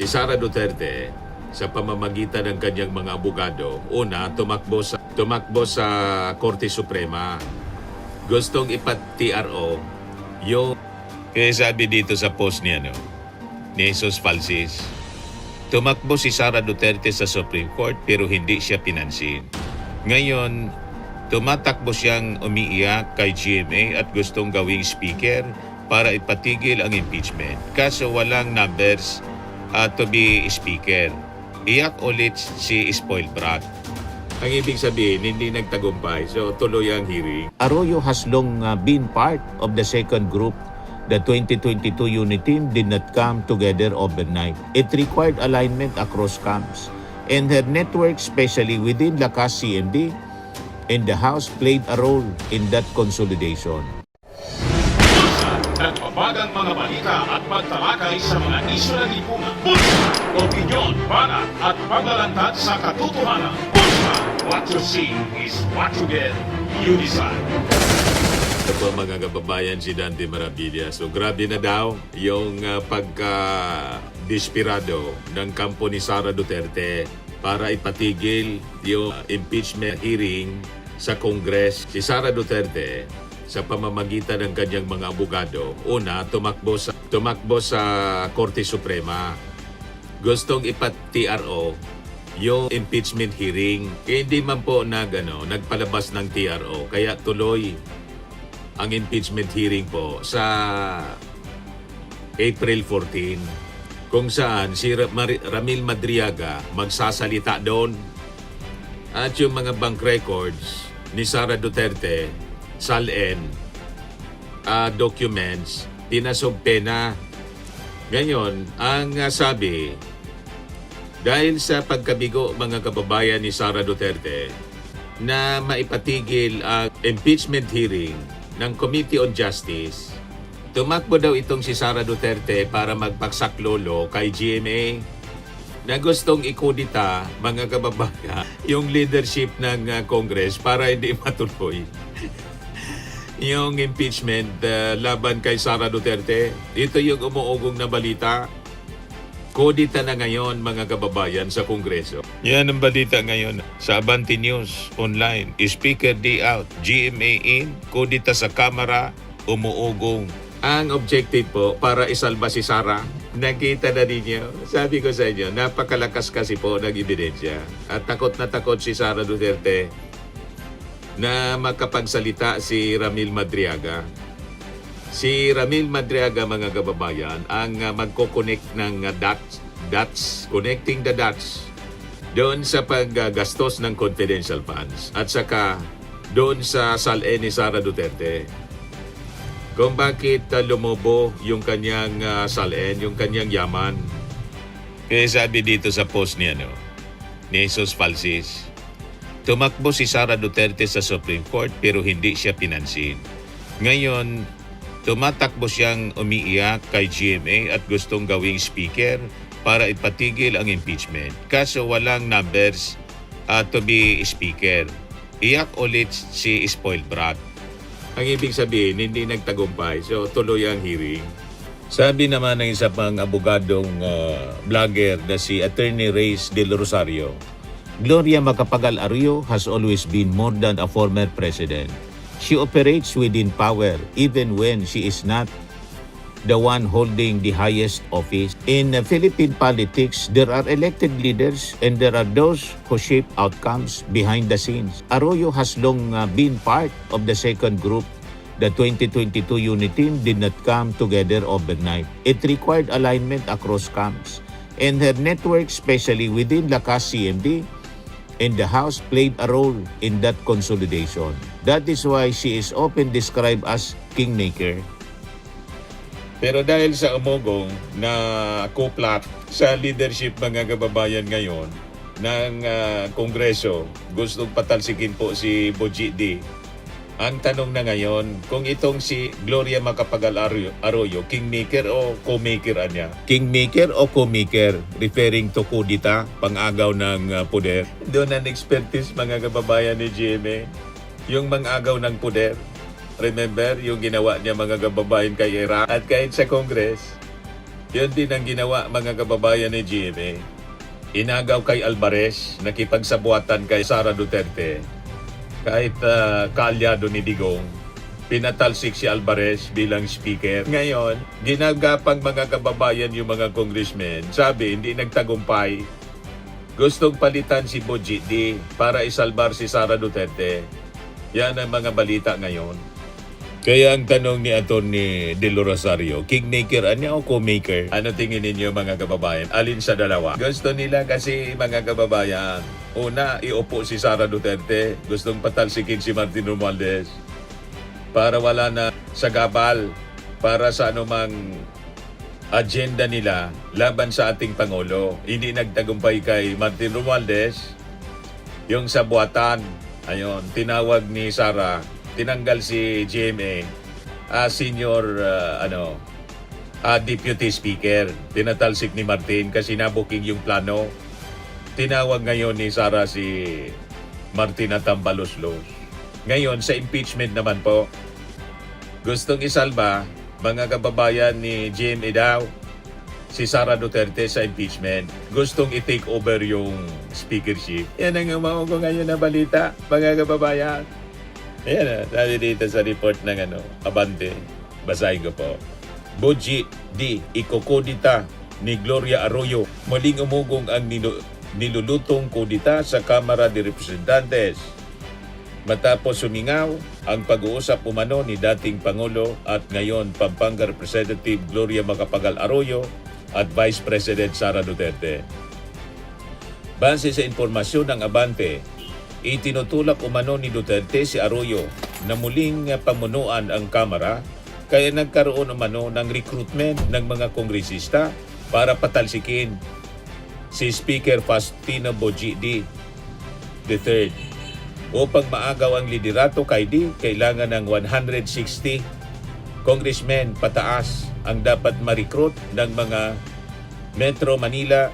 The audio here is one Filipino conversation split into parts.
Si Sara Duterte, sa pamamagitan ng kanyang mga abogado, una, tumakbo sa Korte Suprema. Gustong ipat-TRO yung... Kaya sabi dito sa post niya, ni Jesus Falsis, tumakbo si Sara Duterte sa Supreme Court pero hindi siya pinansin. Ngayon, tumatakbo siyang umiiyak kay GMA at gustong gawing speaker para ipatigil ang impeachment. Kaso walang numbers to be speaker. Iyak ulit si spoiled brat. Ang ibig sabihin, hindi nagtagumpay. So tuloy ang hearing. Arroyo has long been part of the second group. The 2022 unit team did not come together overnight. It required alignment across camps. And her network, especially within Lakas CMD and the House, played a role in that consolidation. Nagpapagang mga balita at pagtalakay sa mga isyu ng lipunan. Bulsa! Opinyon, banat at paglalantad sa katotohanan. Bulsa! What you see is what you get. You decide. Ito po mga kababayan, si Dante Maravilla. So grabe na daw yung pagka-desperado ng kampo ni Sara Duterte para ipatigil yung impeachment hearing sa Congress. Si Sara Duterte, sa pamamagitan ng kanyang mga abogado, una, tumakbo sa Korte Suprema. Gustong ipat-TRO yung impeachment hearing. Hindi man po nagpalabas ng TRO, kaya tuloy ang impeachment hearing po sa April 14, kung saan si Ramil Madriaga magsasalita doon at yung mga bank records ni Sara Duterte, SALN, documents, pinasumpe na. Ngayon, ang sabi, dahil sa pagkabigo mga kababayan ni Sara Duterte na maipatigil ang impeachment hearing ng Committee on Justice, tumakbo daw itong si Sara Duterte para magpaksaklolo kay GMA na gustong ikudita mga kababayan yung leadership ng Congress para hindi matuloy yung impeachment laban kay Sara Duterte. Ito yung umuugong na balita. Kodita na ngayon mga kababayan sa Kongreso. Yan ang balita ngayon sa Abante News Online. Speaker day out, GMA in, kodita sa Kamara, umuugong. Ang objective po para isalba si Sara. Nakita na ninyo. Sabi ko sa inyo, napakalakas kasi po ng ebidensya. At takot na takot si Sara Duterte na makapagsalita si Ramil Madriaga. Si Ramil Madriaga mga kababayan ang magko-connect ng dots, connecting the dots doon sa paggastos ng confidential funds at saka doon sa SALN ni Sara Duterte. Kung bakit lumobo yung kanyang SALN, yung kanyang yaman. Kaya sabi dito sa post niya, ni Jesus Falsis, tumakbo si Sara Duterte sa Supreme Court pero hindi siya pinansin. Ngayon, tumatakbo siyang umiiyak kay GMA at gustong gawing speaker para ipatigil ang impeachment. Kaso walang numbers to be speaker. Iyak ulit si spoiled brat. Ang ibig sabihin, hindi nagtagumpay. So tuloy ang hearing. Sabi naman ng isa pang abogadong vlogger na si Attorney Reyes Del Rosario, Gloria Macapagal-Arroyo has always been more than a former president. She operates within power even when she is not the one holding the highest office. In Philippine politics, there are elected leaders and there are those who shape outcomes behind the scenes. Arroyo has long been part of the second group. The 2022 unit team did not come together overnight. It required alignment across camps. And her network, especially within Lakas CMD, and the House played a role in that consolidation. That is why she is often described as kingmaker. Pero dahil sa umugong na kuplat sa leadership mga kababayan ngayon ng Kongreso, gustong patalsikin po si Boji D. Ang tanong na ngayon, kung itong si Gloria Macapagal-Arroyo, kingmaker o co-maker niya? Kingmaker o co-maker? Referring to kudita, pang-agaw ng poder. Doon ang expertise mga kababayan ni GMA. Yung mang-agaw ng poder. Remember yung ginawa niya mga kababayan kay Iraq at kahit sa Congress. Yun din ang ginawa mga kababayan ni GMA. Inagaw kay Alvarez, nakipagsabuatan kay Sara Duterte. Kahit kaalyado ni Digong, pinatalsik si Alvarez bilang speaker. Ngayon, ginagapang mga kababayan yung mga congressmen. Sabi, hindi nagtagumpay. Gustong palitan si Boji D para isalbar si Sara Duterte. Yan ang mga balita ngayon. Kaya ang tanong ni Atty. De Rosario, kingmaker anya o co-maker? Ano tingin ninyo mga kababayan? Alin sa dalawa? Gusto nila kasi mga kababayan, una, iupo si Sara Duterte. Gustong patalsikin si Martin Romualdez para wala na sagabal para sa anumang agenda nila laban sa ating Pangulo. Hindi nagtagumpay kay Martin Romualdez. Yung sa buwatan, ayun, tinawag ni Sara, tinanggal si GMA senior deputy speaker. Tinatalsik ni Martin kasi nabuking yung plano. Tinawag ngayon ni Sara si Martin at tambalos-los. Ngayon sa impeachment naman po, gustong isalba mga kababayan ni GMA daw si Sara Duterte sa impeachment. Gustong i-take over yung speakership. Yan ang umaugo ngayon na balita mga kababayan. Ayan sabi dito sa report ng Abante. Basahin ko po. Boji D. Ikokodita ni Gloria Arroyo. Muling umugong ang nilulutong kodita sa Kamara de Representantes. Matapos sumingaw ang pag-uusap umano ni dating Pangulo at ngayon Pampanga Representative Gloria Macapagal Arroyo at Vice President Sara Duterte. Base sa impormasyon ng Abante, itinutulak umano ni Duterte si Arroyo na muling pamunuan ang Kamara kaya nagkaroon umano ng recruitment ng mga kongresista para patalsikin si Speaker Faustino Boji D. III. Upang maagaw ang liderato kay D, kailangan ng 160 congressmen pataas ang dapat ma-recruit ng mga Metro Manila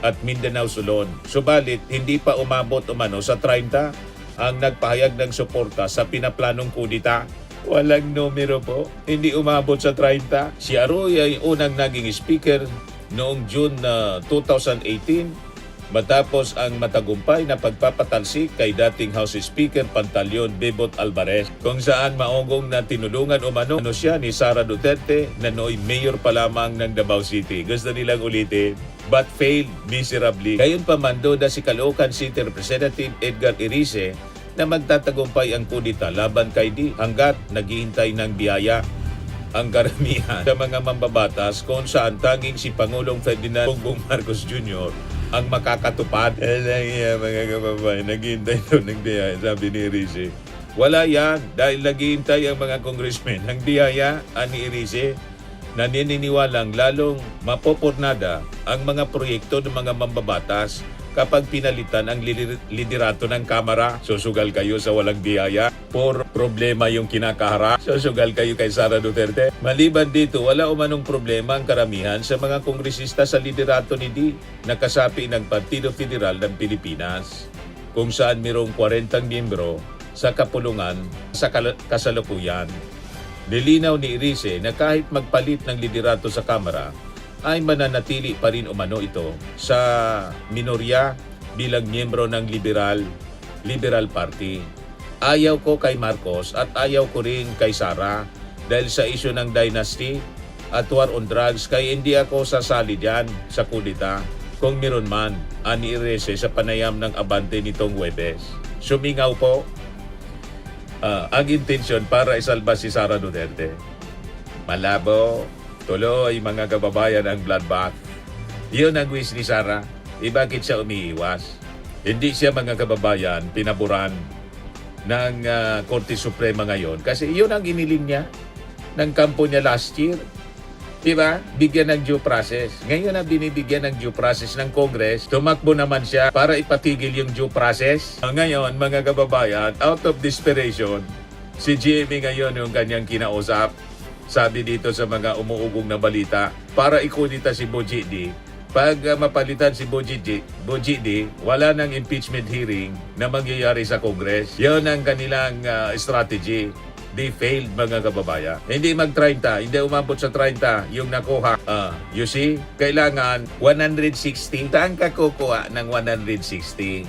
at Mindanao Sulon. Subalit, hindi pa umabot umano sa 30 ang nagpahayag ng suporta sa pinaplanong kudita. Walang numero po. Hindi umabot sa 30. Si Arroyo ay unang naging speaker noong June 2018 matapos ang matagumpay na pagpapatalsik kay dating House Speaker Pantaleon Bebot Alvarez, kung saan maugong na tinulungan umano siya ni Sara Duterte na nooy mayor pa lamang ng Davao City. Gusto nilang ulitin but failed miserably. Gayon pa man na si Caloocan City Representative Edgar Erice na magtatagumpay ang kudita laban kay D hanggat naghihintay ng biyaya ang karamihan sa mga mambabatas kung saan tanging si Pangulong Ferdinand Bongbong Marcos Jr. ang makakatupad. Mga kababayan, naghihintay daw ng biyaya, sabi ni Erice. Wala yan dahil naghihintay ang mga congressmen ng biyaya ni Erice. Naniniwalang lalong mapopurnada ang mga proyekto ng mga mambabatas kapag pinalitan ang liderato ng Kamara. Susugal kayo sa walang biyaya. Por problema yung kinakaharap. Susugal kayo kay Sara Duterte. Maliban dito, wala umanong problema ang karamihan sa mga kongresista sa liderato ni D na kasapi ng Partido Federal ng Pilipinas, kung saan mayroong 40 miyembro sa kapulungan sa kasalukuyan. Nilinaw ni Erice na kahit magpalit ng liderato sa Kamara, ay mananatili pa rin umano ito sa minorya bilang miyembro ng Liberal Party. Ayaw ko kay Marcos at ayaw ko rin kay Sara dahil sa isyu ng dynasty at war on drugs, kaya hindi ako sasali dyan sa kudita kung meron man, ani Erice sa panayam ng Abante nitong Huwebes. Sumingaw po ang intensyon para isalba si Sara Duterte. Malabo, tuloy mga kababayan ang bloodbath. Yun ang wish ni Sara. Bakit siya umiiwas? Hindi siya mga kababayan pinaburan ng Korte Suprema ngayon kasi yun ang iniling niya ng kampo niya last year. Diba? Bigyan ng due process. Ngayon na binibigyan ng due process ng Congress, tumakbo naman siya para ipatigil yung due process. Ngayon, mga kababayan, out of desperation, si GMA ngayon yung kanyang kinausap. Sabi dito sa mga umuugong na balita, para ikudita si Boji D. Pag mapalitan si Boji D, wala nang impeachment hearing na mangyayari sa Congress. Yun ang kanilang strategy. They failed, mga kababayan. Hindi mag-30, hindi umabot sa 30 yung nakuha. You see, kailangan 160. Saan ka kukuha ng 160?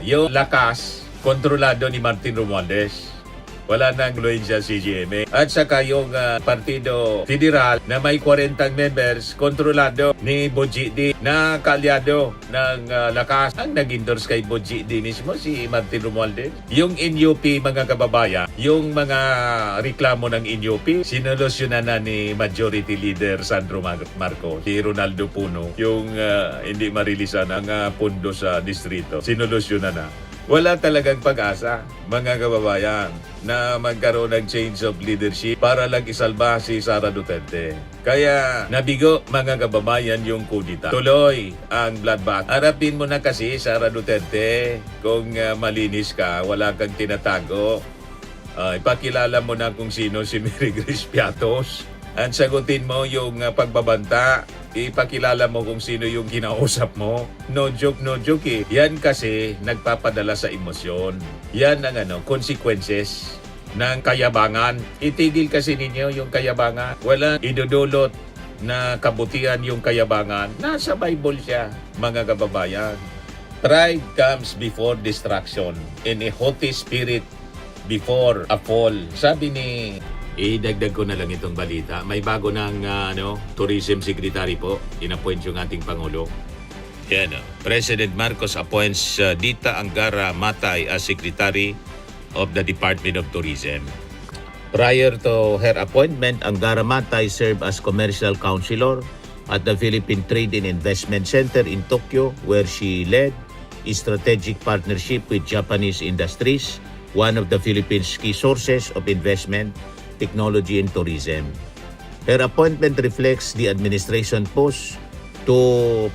Yung lakas, kontrolado ni Martin Romualdez. Wala nang influensya si GMA. At saka yung Partido Federal na may 40 members, kontrolado ni Bojidi na kaalyado ng lakas. Ang nag-endorse kay Bojidi mismo si Martin Romualdez. Yung NUP, mga kababayan, yung mga reklamo ng NUP, sinolusyonan na ni Majority Leader Sandro Marcos, si Ronaldo Puno, yung hindi marilisan ang pundo sa distrito. Sinolusyonan na. Wala talagang pag-asa, mga kababayan, na magkaroon ng change of leadership para lang isalba si Sara Duterte. Kaya nabigo, mga kababayan, yung kudita. Tuloy ang bloodbath. Harapin mo na kasi, Sara Duterte, kung malinis ka, wala kang tinatago. Ipakilala mo na kung sino si Mary Grace Piatos. At sagutin mo yung pagbabanta. Ipakilala mo kung sino yung kinausap mo. No joke eh. Yan kasi nagpapadala sa emosyon. Yan ang consequences ng kayabangan. Itigil kasi ninyo yung kayabangan. Wala idudulot na kabutihan yung kayabangan. Nasa Bible siya, mga kababayan. Pride comes before destruction, and a haughty spirit before a fall. Sabi ni idagdag ko na lang itong balita. May bago ng tourism secretary po. Inappoint yung ating Pangulo. Yan, President Marcos appoints Dita Angara Matay as Secretary of the Department of Tourism. Prior to her appointment, Angara Matay served as Commercial Counselor at the Philippine Trade and Investment Center in Tokyo, where she led a strategic partnership with Japanese industries, one of the Philippines' key sources of investment, technology, and tourism. Her appointment reflects the administration push to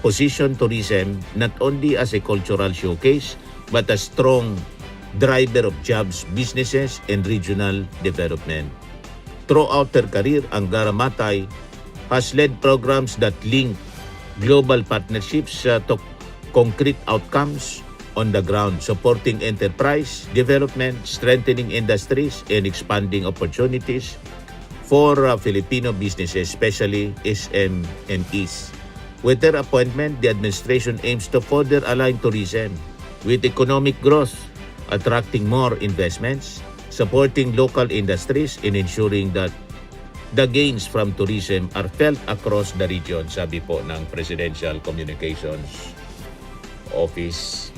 position tourism not only as a cultural showcase but a strong driver of jobs, businesses, and regional development. Throughout her career, Angara Matay has led programs that link global partnerships to concrete outcomes on the ground, supporting enterprise development, strengthening industries, and expanding opportunities for Filipino businesses, especially SMEs. With their appointment, the administration aims to further align tourism with economic growth, attracting more investments, supporting local industries, and ensuring that the gains from tourism are felt across the region, sabi po ng Presidential Communications Office.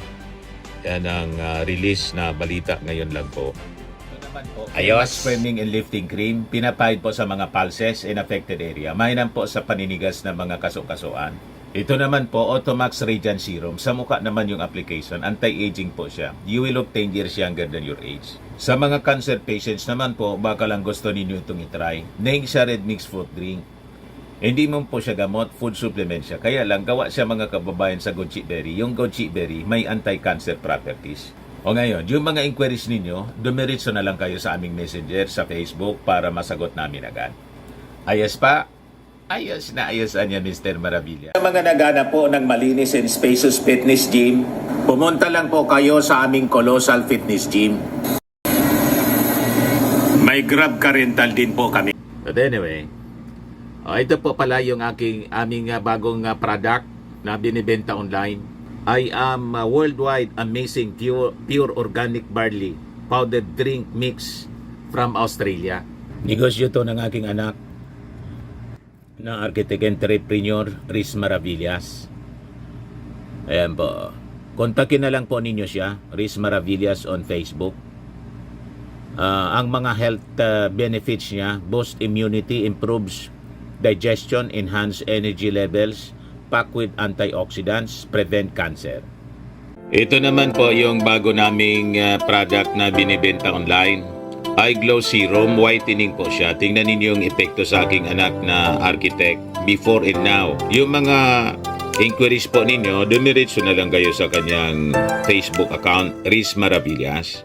Yan ang release na balita ngayon lang po. Ito naman po, Ayos swimming and lifting cream, pinapahid po sa mga pulses in affected area. Mainam po sa paninigas ng mga kaso-kasuan. Ito naman po, Automax Radiant Serum. Sa mukha naman yung application, anti-aging po siya. You will look 10 years younger than your age. Sa mga cancer patients naman po, baka lang gusto ninyo itong itry. Nengsa Red Mixed Fruit Drink. Hindi mo po siya gamot, food supplement siya. Kaya lang, gawa siya, mga kababayan, sa goji berry. Yung goji berry may anti-cancer properties. O ngayon, yung mga inquiries ninyo, dumiritso na lang kayo sa aming messenger sa Facebook para masagot namin agad. Ayos pa? Ayos na ayosan niya, Mr. Maravilla. Sa mga naghanap po ng malinis and spacious fitness gym, pumunta lang po kayo sa aming Colossal Fitness Gym. May Grab car rental din po kami. But anyway, ito po pala yung aming bagong product na binibenta online. I am worldwide amazing pure organic barley powdered drink mix from Australia. Negosyo to ng aking anak na architect entrepreneur Riz Maravillas. Ayan po. Kontakin na lang po ninyo siya, Riz Maravillas on Facebook. Ang mga health benefits niya, boost immunity, improves digestion, enhance energy levels, packed with antioxidants, prevent cancer. Ito naman po yung bago naming product na binibenta online. Eye Glow Serum, whitening po siya. Tingnan ninyo yung epekto sa aking anak na architect before and now. Yung mga inquiries po ninyo, dumiretso na lang kayo sa kanyang Facebook account, Riz Maravillas.